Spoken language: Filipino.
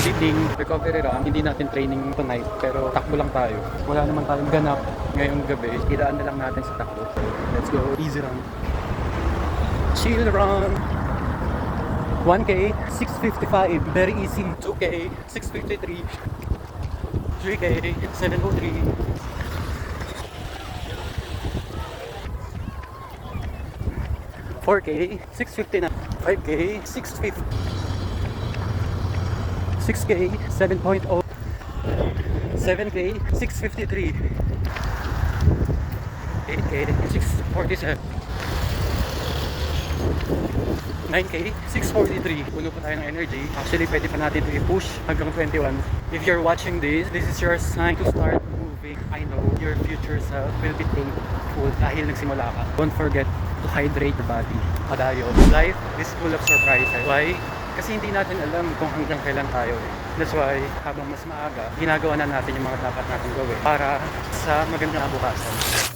editing, recovery run. Hindi natin training tonight, pero takbo lang tayo. Wala naman tayong ganap ngayong gabi. Idaan na lang natin sa takbo. So, let's go. Easy run. Chill run. 1K, 6:55. Very easy. 2K, 6:53. 3K, 7:03. 4K, 6:59. 5K, 6:50. 6K, 7.0. 7K, 6:53. 8K, 6:47. 9K, 6:43. Puno pa tayo ng energy. Actually, pwede pa natin ito i-push hanggang 21. If you're watching this is your sign to start moving. I know your future self will be thankful dahil nagsimula ka. Don't forget to hydrate your body. Padayo. Life is full of surprises. Why? Kasi hindi natin alam kung hanggang kailan tayo eh. That's why, habang mas maaga, ginagawa na natin yung mga dapat natin gawin para sa magandang kabukasan.